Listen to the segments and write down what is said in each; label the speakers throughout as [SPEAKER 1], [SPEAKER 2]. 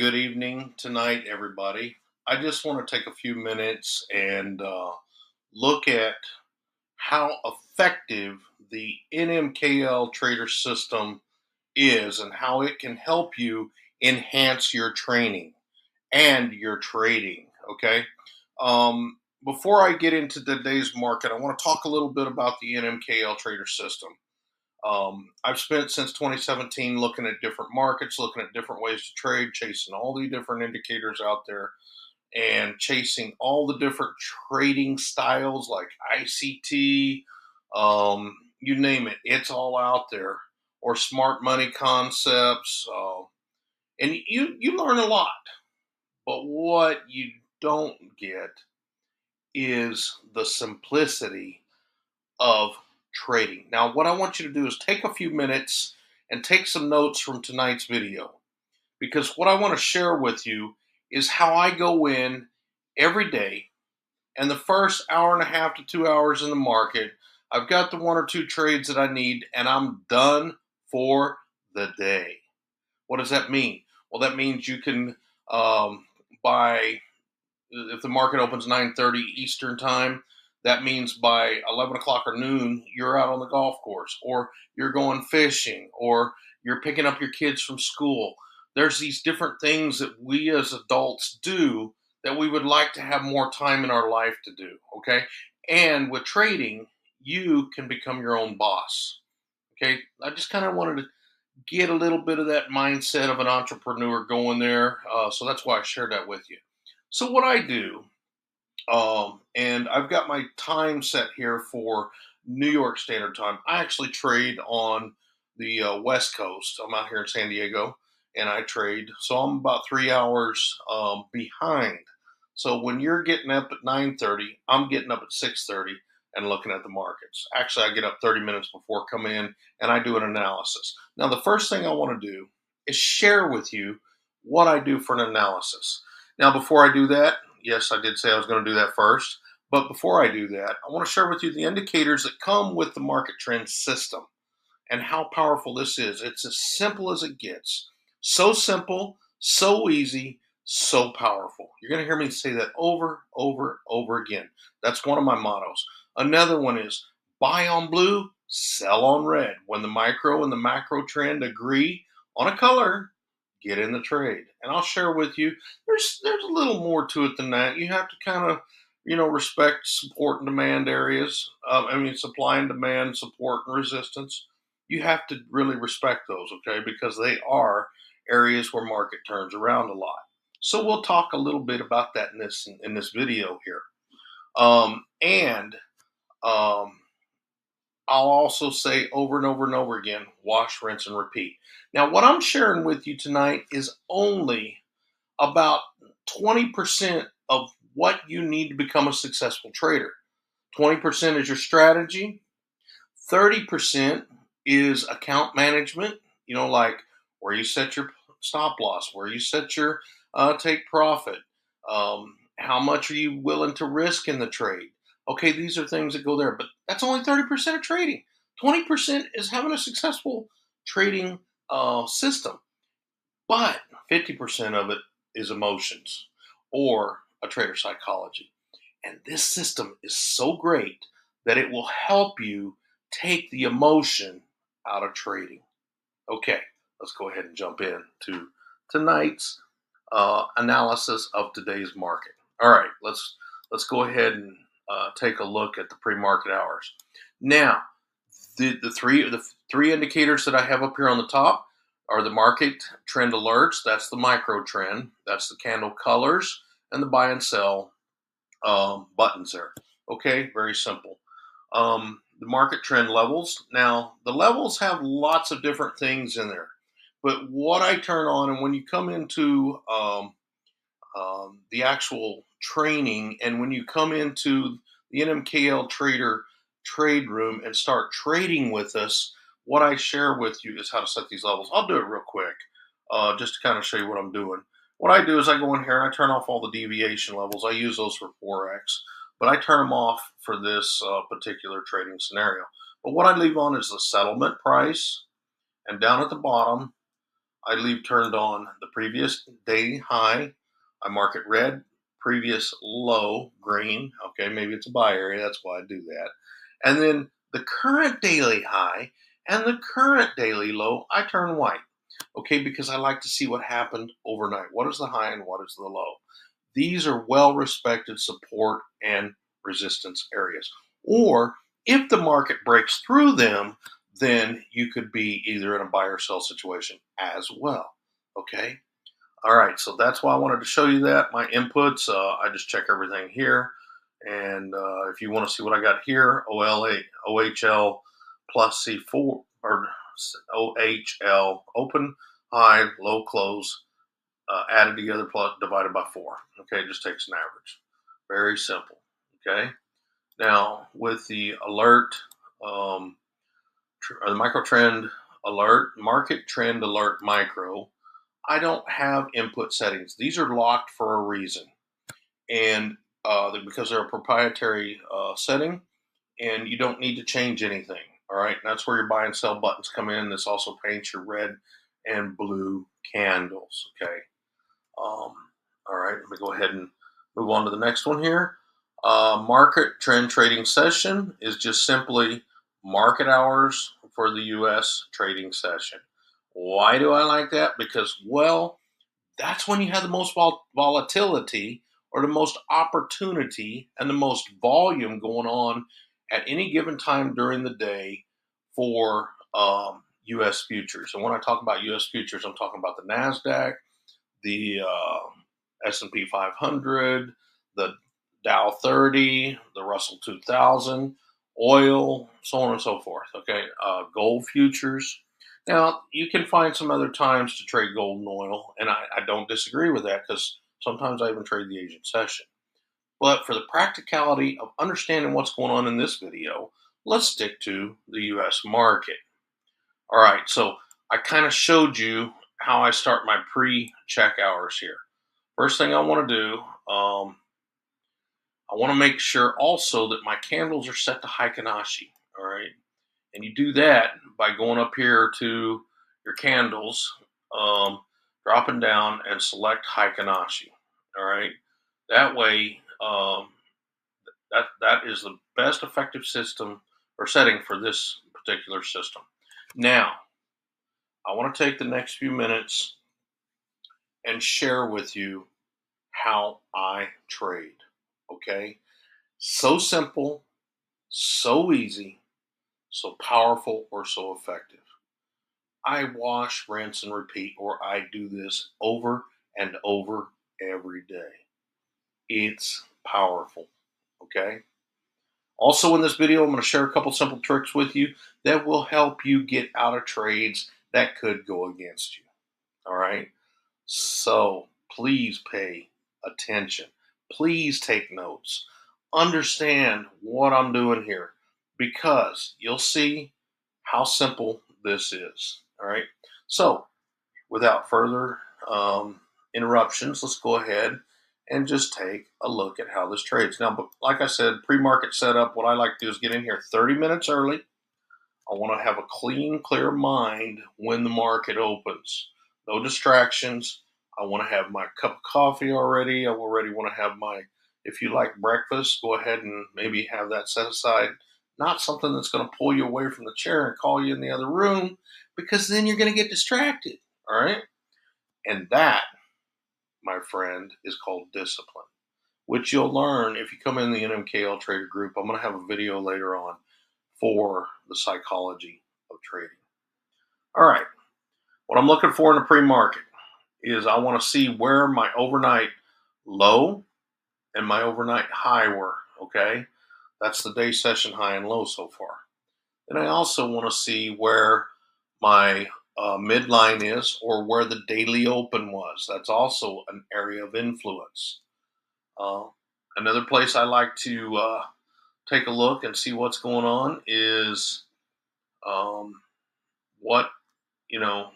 [SPEAKER 1] good evening tonight, everybody. I just want to take a few minutes and look at how effective the NMKL trader system is and how it can help you enhance your training and your trading. Okay. Before I get into today's market, I want to talk a little bit about the NMKL trader system. I've spent since 2017 looking at different markets, looking at different ways to trade, chasing all the different indicators out there, and chasing all the different trading styles like ICT, you name it, it's all out there, or smart money concepts. And you learn a lot, but what you don't get is the simplicity of trading. Now, what I want you to do is take a few minutes and take some notes from tonight's video, because what I want to share with you is how I go in every day, and the first hour and a half to 2 hours in the market, I've got the one or two trades that I need, and I'm done for the day. What does that mean? Well, that means you can buy, if the market opens 9:30 Eastern time, that means by 11 o'clock or noon, you're out on the golf course, or you're going fishing, or you're picking up your kids from school. There's these different things that we as adults do that we would like to have more time in our life to do, okay? And with trading, you can become your own boss, okay? I just kind of wanted to get a little bit of that mindset of an entrepreneur going there, so that's why I shared that with you. So what I do, and I've got my time set here for New York Standard Time. I actually trade on the West Coast. I'm out here in San Diego, and I trade. So I'm about 3 hours behind. So when you're getting up at 9:30, I'm getting up at 6:30 and looking at the markets. Actually, I get up 30 minutes before, come in, and I do an analysis. Now, the first thing I want to do is share with you what I do for an analysis. Now, before I do that, yes, I did say I was going to do that first. But before I do that, I want to share with you the indicators that come with the market trend system and how powerful this is. It's as simple as it gets. So simple, so easy, so powerful. You're going to hear me say that over again. That's one of my mottos. Another one is buy on blue, sell on red. When the micro and the macro trend agree on a color, get in the trade. And I'll share with you, there's a little more to it than that. You have to kind of, respect support and demand areas. Supply and demand, support and resistance. You have to really respect those, okay? Because they are areas where market turns around a lot. So we'll talk a little bit about that in this video here. And I'll also say over and over and over again, wash, rinse, and repeat. Now, what I'm sharing with you tonight is only about 20% of what you need to become a successful trader. 20% is your strategy. 30% is account management, like where you set your stop loss, where you set your take profit, how much are you willing to risk in the trade. Okay, these are things that go there, but that's only 30% of trading. 20% is having a successful trading system, but 50% of it is emotions or a trader psychology. And this system is so great that it will help you take the emotion out of trading. Okay, let's go ahead and jump in to tonight's analysis of today's market. All right, let's go ahead and take a look at the pre-market hours. Now, the three indicators that I have up here on the top are the market trend alerts. That's the micro trend. That's the candle colors and the buy and sell buttons there. Okay, very simple. The market trend levels. Now, the levels have lots of different things in there, but what I turn on, and when you come into the actual training, and when you come into the NMKL trader trade room and start trading with us, what I share with you is how to set these levels. I'll do it real quick, just to kind of show you what I'm doing. What I do is I go in here and I turn off all the deviation levels. I use those for Forex, but I turn them off for this particular trading scenario. But what I leave on is the settlement price, and down at the bottom, I leave turned on the previous day high. I mark it red, previous low, green. Okay, maybe it's a buy area. That's why I do that. And then the current daily high and the current daily low, I turn white. Okay, because I like to see what happened overnight. What is the high and what is the low? These are well respected support and resistance areas. Or if the market breaks through them, then you could be either in a buy or sell situation as well. Okay. All right. So that's why I wanted to show you that. My inputs, I just check everything here. And if you want to see what I got here, OHL plus C4 or OHL open, high, low, close, added together plus divided by 4. Okay, it just takes an average. Very simple. Okay. Now with the alert, the micro trend alert, market trend alert micro, I don't have input settings. These are locked for a reason, and because they're a proprietary setting, and you don't need to change anything. All right, and that's where your buy and sell buttons come in. This also paints your red and blue candles. Okay. Um, all right, let me go ahead and move on to the next one here. Market trend trading session is just simply market hours for the U.S. trading session. Why do I like that? Because, well, that's when you have the most volatility or the most opportunity and the most volume going on at any given time during the day for U.S. futures. And when I talk about U.S. futures, I'm talking about the NASDAQ, the S&P 500, the Dow 30, the Russell 2000, oil, so on and so forth. Okay, gold futures. Now, you can find some other times to trade gold and oil, and I don't disagree with that because sometimes I even trade the Asian session. But for the practicality of understanding what's going on in this video, let's stick to the U.S. market. All right, so I kind of showed you how I start my pre-check hours here. First thing I want to do, I want to make sure also that my candles are set to Heikin-Ashi. All right, and you do that by going up here to your candles, dropping down and select Heikin-Ashi. All right, that way, that is the best effective system or setting for this particular system. Now, I want to take the next few minutes and share with you how I trade. Okay? So simple, so easy, so powerful, or so effective. I wash, rinse, and repeat, or I do this over and over every day. It's powerful. Okay? Also, in this video, I'm going to share a couple simple tricks with you that will help you get out of trades that could go against you. All right? So please pay attention. Please take notes. Understand what I'm doing here because you'll see how simple this is. All right. So without further interruptions, let's go ahead and just take a look at how this trades. Now, but like I said, pre-market setup, what I like to do is get in here 30 minutes early. I want to have a clean, clear mind when the market opens. No distractions. I want to have my cup of coffee already. I already want to have my, if you like breakfast, go ahead and maybe have that set aside. Not something that's going to pull you away from the chair and call you in the other room because then you're going to get distracted. All right. And that, my friend, is called discipline, which you'll learn if you come in the NMKL trader group. I'm going to have a video later on for the psychology of trading. All right. What I'm looking for in a pre-market is I want to see where my overnight low and my overnight high were. Okay. That's the day session high and low so far. And I also want to see where my midline is or where the daily open was. That's also an area of influence. Another place I like to take a look and see what's going on is what, you know,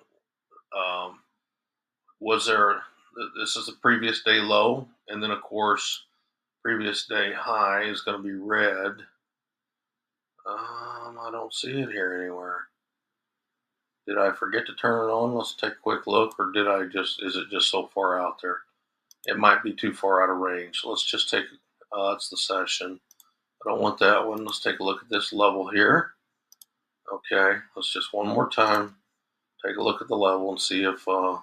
[SPEAKER 1] was there, this is the previous day low, and then of course, previous day high is going to be red. I don't see it here anywhere. Did I forget to turn it on? Let's take a quick look, or is it just so far out there? It might be too far out of range. Let's just take, that's the session. I don't want that one. Let's take a look at this level here. Okay, let's just one more time take a look at the level and see if I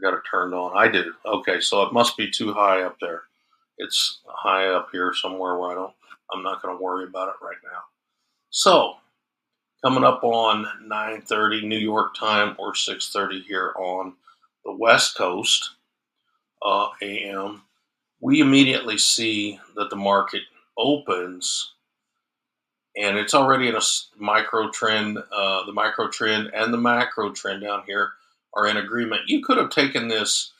[SPEAKER 1] got it turned on. I do. Okay, so it must be too high up there. It's high up here somewhere where I'm not going to worry about it right now. So coming up on 9:30 New York time or 6:30 here on the West Coast AM, we immediately see that the market opens and it's already in a micro trend. The micro trend and the macro trend down here are in agreement. You could have taken this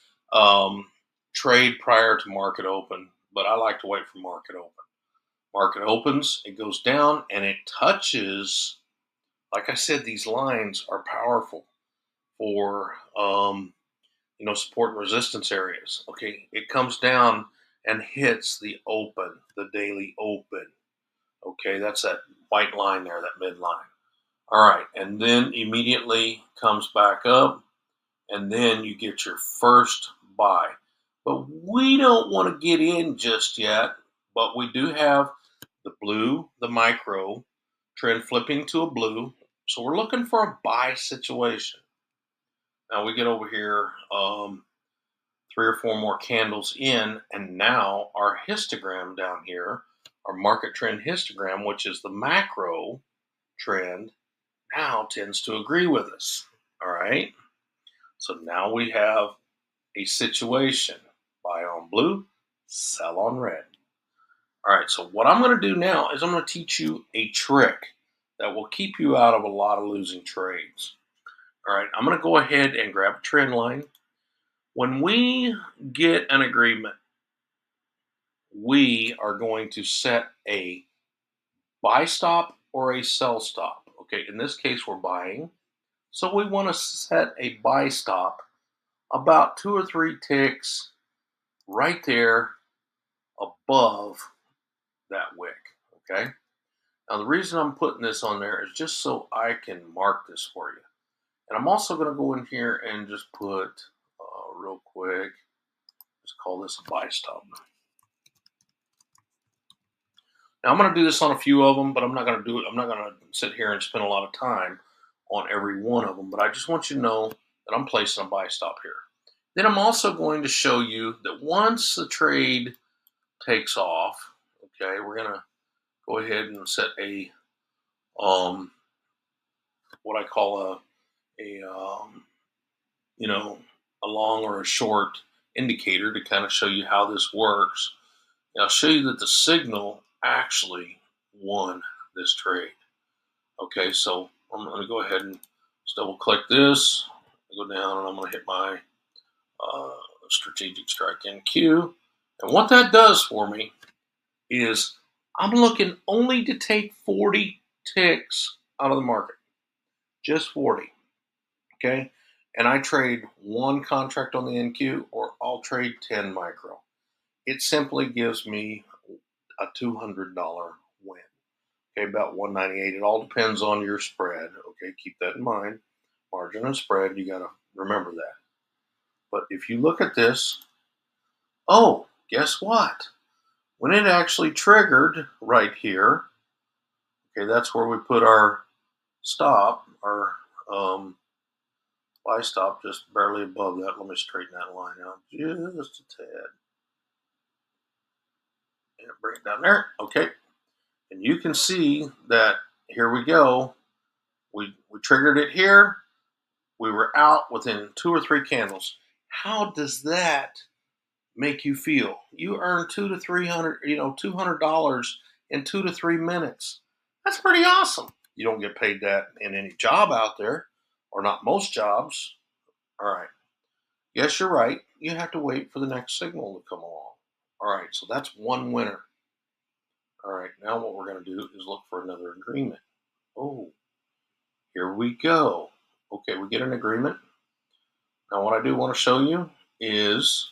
[SPEAKER 1] trade prior to market open, but I like to wait for market open. Market opens, it goes down, and it touches. Like I said, these lines are powerful for support and resistance areas. Okay, it comes down and hits the open, the daily open. Okay, that's that white line there, that midline. All right, and then immediately comes back up, and then you get your first buy. But we don't want to get in just yet, but we do have the blue, the micro trend flipping to a blue. So we're looking for a buy situation. Now we get over here, 3 or 4 more candles in, and now our histogram down here, our market trend histogram, which is the macro trend, now tends to agree with us. All right. So now we have a situation: buy on blue, sell on red. All right. So what I'm going to do now is I'm going to teach you a trick that will keep you out of a lot of losing trades. All right. I'm going to go ahead and grab a trend line. When we get an agreement, we are going to set a buy stop or a sell stop. Okay, in this case, we're buying. So we want to set a buy stop about 2 or 3 ticks right there above that wick. Okay, now the reason I'm putting this on there is just so I can mark this for you. And I'm also going to go in here and just put real quick, let's call this a buy stop. Now I'm going to do this on a few of them, but I'm not going to do it. I'm not going to sit here and spend a lot of time on every one of them, but I just want you to know that I'm placing a buy stop here. Then I'm also going to show you that once the trade takes off, okay, we're going to go ahead and set a what I call a long or a short indicator to kind of show you how this works. And I'll show you that the signal actually won this trade. Okay, so I'm going to go ahead and just double click this, go down, and I'm going to hit my strategic strike NQ. And what that does for me is I'm looking only to take 40 ticks out of the market, just 40. Okay, and I trade 1 contract on the NQ, or I'll trade 10 micro. It simply gives me a $200 win. Okay, about 198. It all depends on your spread. Okay, keep that in mind. Margin and spread, you got to remember that. But if you look at this, oh, guess what? When it actually triggered right here, okay, that's where we put our stop, our buy stop, just barely above that. Let me straighten that line out just a tad. And bring it down there. Okay. And you can see that here we go. We triggered it here. We were out within 2 or 3 candles. How does that make you feel? You earn $200 in 2 to 3 minutes. That's pretty awesome. You don't get paid that in any job out there, or not most jobs. All right. Yes, you're right. You have to wait for the next signal to come along. All right. So that's one winner. All right. Now what we're going to do is look for another agreement. Oh, here we go. Okay, we get an agreement. Now what I do want to show you is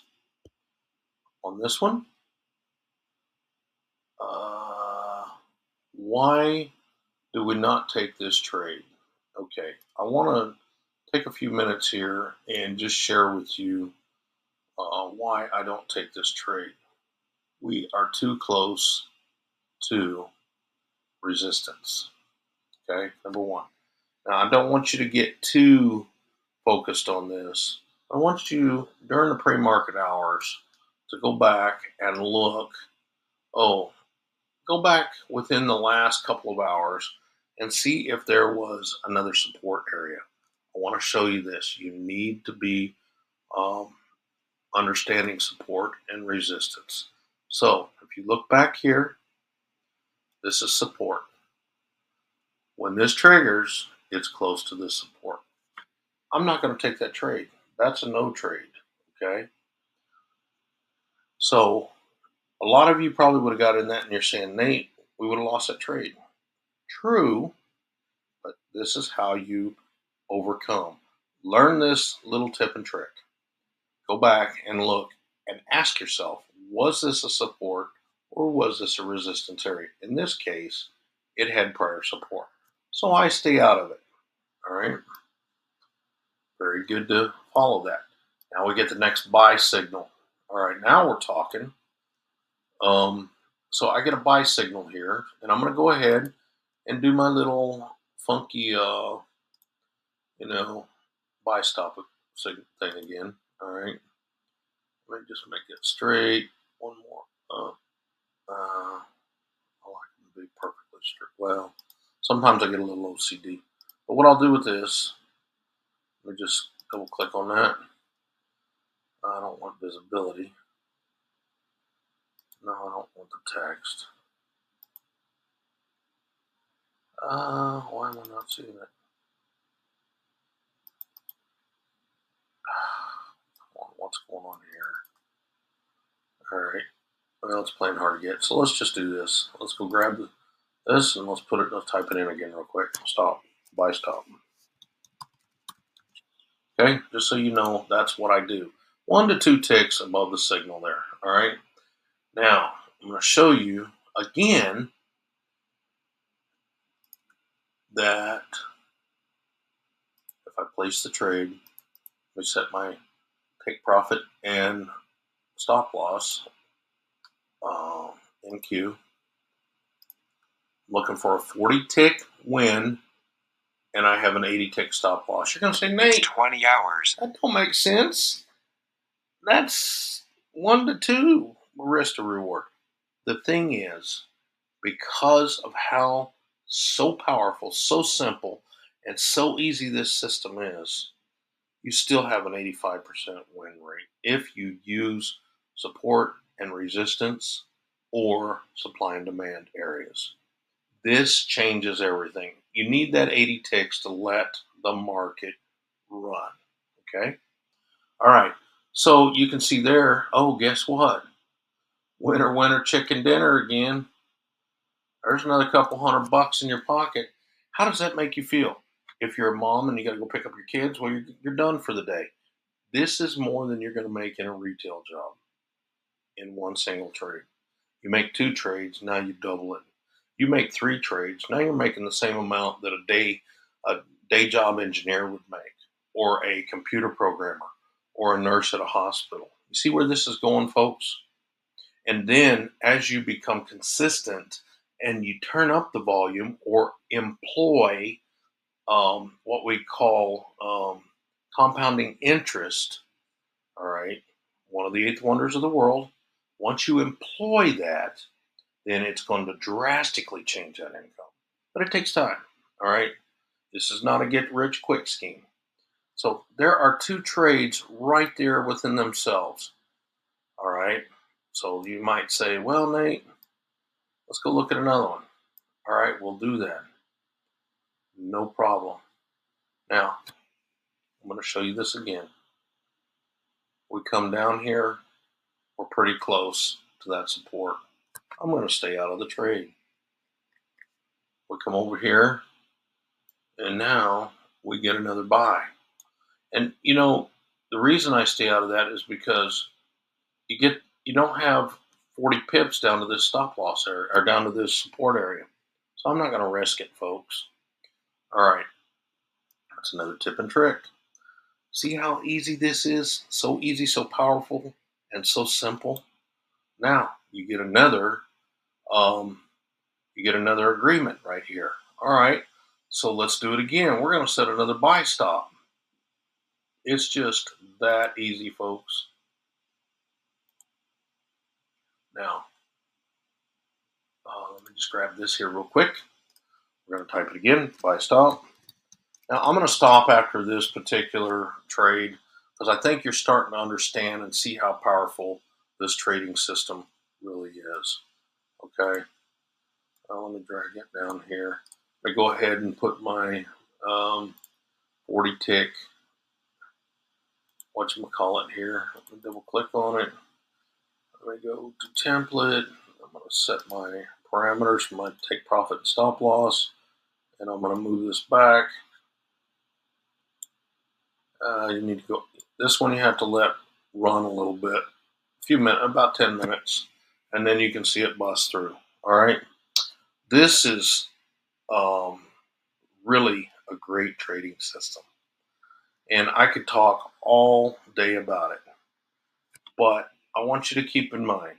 [SPEAKER 1] on this one, why do we not take this trade? Okay, I want to take a few minutes here and just share with you why I don't take this trade. We are too close to resistance. Okay, number one. Now, I don't want you to get too focused on this. I want you during the pre-market hours to go back and look. Oh, go back within the last couple of hours and see if there was another support area. I want to show you this. You need to be um, understanding support and resistance. So if you look back here, this is support. When this triggers, it's close to this support. I'm not going to take that trade. That's a no trade. Okay. So a lot of you probably would have got in that and you're saying, Nate, we would have lost that trade. True, but this is how you overcome. Learn this little tip and trick. Go back and look and ask yourself, was this a support or was this a resistance area? In this case, it had prior support. So I stay out of it. All right. Very good to follow that. Now we get the next buy signal. All right, now we're talking. So I get a buy signal here, and I'm going to go ahead and do my little funky, buy stop thing again. All right, let me just make it straight. One more. I like them to be perfectly straight. Well, sometimes I get a little OCD, but what I'll do with this, let me just double click on that. I don't want visibility. No, I don't want the text. Why am I not seeing it? What's going on here? All right. Well, it's playing hard to get. So let's just do this. Let's go grab this and let's put it. Let's type it in again real quick. Stop. Buy stop. Okay. Just so you know, that's what I do. 1 to 2 ticks above the signal there. All right. Now I'm going to show you again that if I place the trade, we set my take profit and stop loss. NQ. Looking for a 40 tick win, and I have an 80 tick stop loss. You're going to say, Nate,
[SPEAKER 2] it's 20 hours.
[SPEAKER 1] That don't make sense. That's 1 to 2 risk to reward. The thing is, because of how so powerful, so simple, and so easy this system is, you still have an 85% win rate if you use support and resistance or supply and demand areas. This changes everything. You need that 80 ticks to let the market run. Okay? All right. So you can see there, oh, guess what? Winner, winner, chicken dinner again. There's another couple $100 in your pocket. How does that make you feel? If you're a mom and you got to go pick up your kids, well, you're done for the day. This is more than you're going to make in a retail job in one single trade. You make 2 trades, now you double it. You make 3 trades, now you're making the same amount that a day job engineer would make, or a computer programmer, or a nurse at a hospital. You see where this is going, folks? And then as you become consistent and you turn up the volume or employ what we call compounding interest, all right, one of the 8th wonders of the world, once you employ that, then it's going to drastically change that income. But it takes time, all right? This is not a get-rich-quick scheme. So there are 2 trades right there within themselves, all right? So you might say, well, Nate, let's go look at another one. All right, we'll do that. No problem. Now, I'm going to show you this again. We come down here, we're pretty close to that support. I'm going to stay out of the trade. We come over here, and now we get another buy. And the reason I stay out of that is because you don't have 40 pips down to this stop loss area or down to this support area. So I'm not going to risk it, folks. All right. That's another tip and trick. See how easy this is? So easy, so powerful, and so simple. Now um, you get another agreement right here. All right. So let's do it again. We're going to set another buy stop. It's just that easy, folks. Now, let me just grab this here real quick. We're going to type it again, buy stop. Now, I'm going to stop after this particular trade because I think you're starting to understand and see how powerful this trading system really is. Okay. Let me drag it down here. I go ahead and put my 40 tick, whatchamacallit here. Let me double click on it. Let me go to template. I'm going to set my parameters for my take profit and stop loss. And I'm going to move this back. You need to go. This one you have to let run a little bit, a few minutes, about 10 minutes, and then you can see it bust through. All right. This is really a great trading system. And I could talk all day about it. But I want you to keep in mind,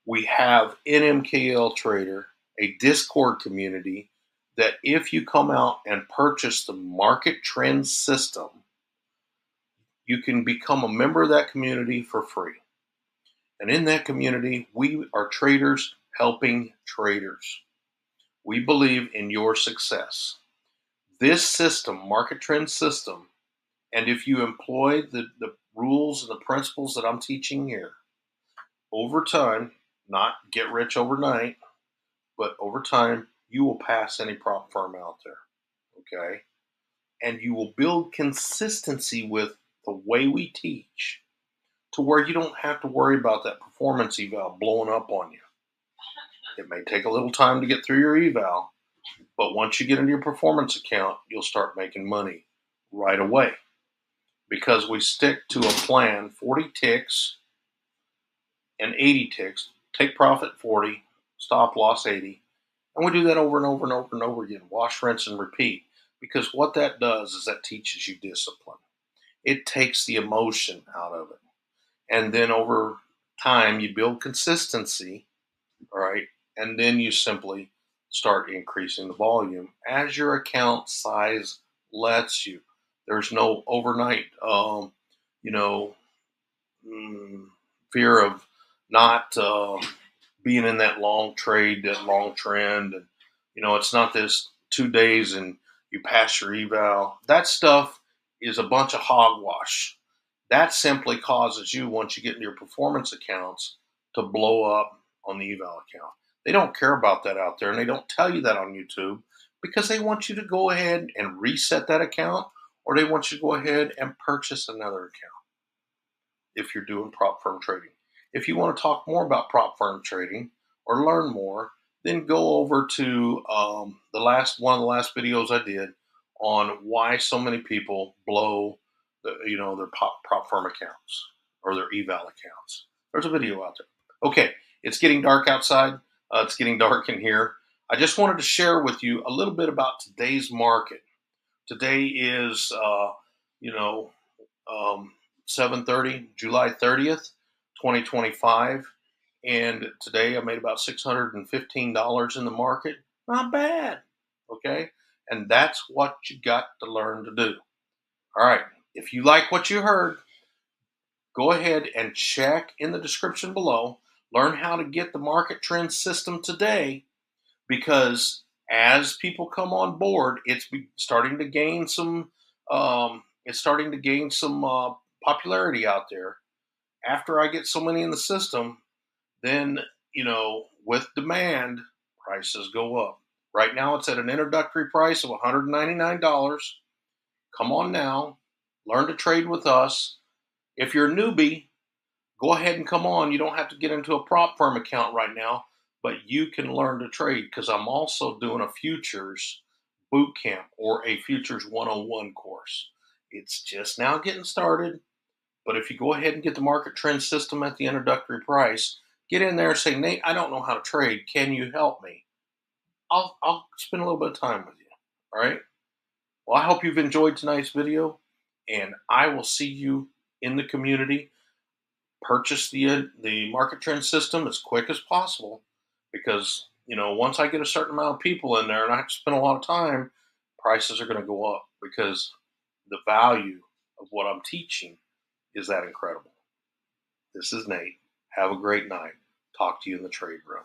[SPEAKER 1] we have NMKL Trader, a Discord community that if you come out and purchase the market trend system, you can become a member of that community for free. And in that community, we are traders helping traders. We believe in your success. This system, market trend system, and if you employ the rules and the principles that I'm teaching here, over time, not get rich overnight, but over time, you will pass any prop firm out there. Okay? And you will build consistency with the way we teach to where you don't have to worry about that performance eval blowing up on you. It may take a little time to get through your eval, but once you get into your performance account, you'll start making money right away because we stick to a plan, 40 ticks and 80 ticks, take profit 40, stop loss 80, and we do that over and over and over and over again, wash, rinse, and repeat, because what that does is that teaches you discipline. It takes the emotion out of it. And then over time, you build consistency, all right? And then you simply start increasing the volume as your account size lets you. There's no overnight, fear of not being in that long trade, that long trend. And, it's not this 2 days and you pass your eval. That stuff is a bunch of hogwash. That simply causes you, once you get into your performance accounts, to blow up on the eval account. They don't care about that out there, and they don't tell you that on YouTube because they want you to go ahead and reset that account, or they want you to go ahead and purchase another account if you're doing prop firm trading. If you want to talk more about prop firm trading or learn more, then go over to one of the last videos I did on why so many people blow their prop firm accounts or their eval accounts. There's a video out there. Okay, it's getting dark outside. It's getting dark in here. I just wanted to share with you a little bit about today's market. Today is 7:30, July 30th, 2025. And today I made about $615 in the market. Not bad. Okay. And that's what you got to learn to do. All right. If you like what you heard, go ahead and check in the description below. Learn how to get the market trend system today, because as people come on board, it's starting to gain some popularity out there. After I get so many in the system, then, with demand, prices go up. Right now, it's at an introductory price of $199. Come on now, learn to trade with us. If you're a newbie, go ahead and come on. You don't have to get into a prop firm account right now, but you can learn to trade, because I'm also doing a futures boot camp or a futures 101 course. It's just now getting started. But if you go ahead and get the market trend system at the introductory price, get in there and say, Nate, I don't know how to trade. Can you help me? I'll spend a little bit of time with you. All right. Well, I hope you've enjoyed tonight's video, and I will see you in the community. Purchase the market trend system as quick as possible, because once I get a certain amount of people in there and I have to spend a lot of time, prices are going to go up because the value of what I'm teaching is that incredible. This is Nate. Have a great night. Talk to you in the trade room.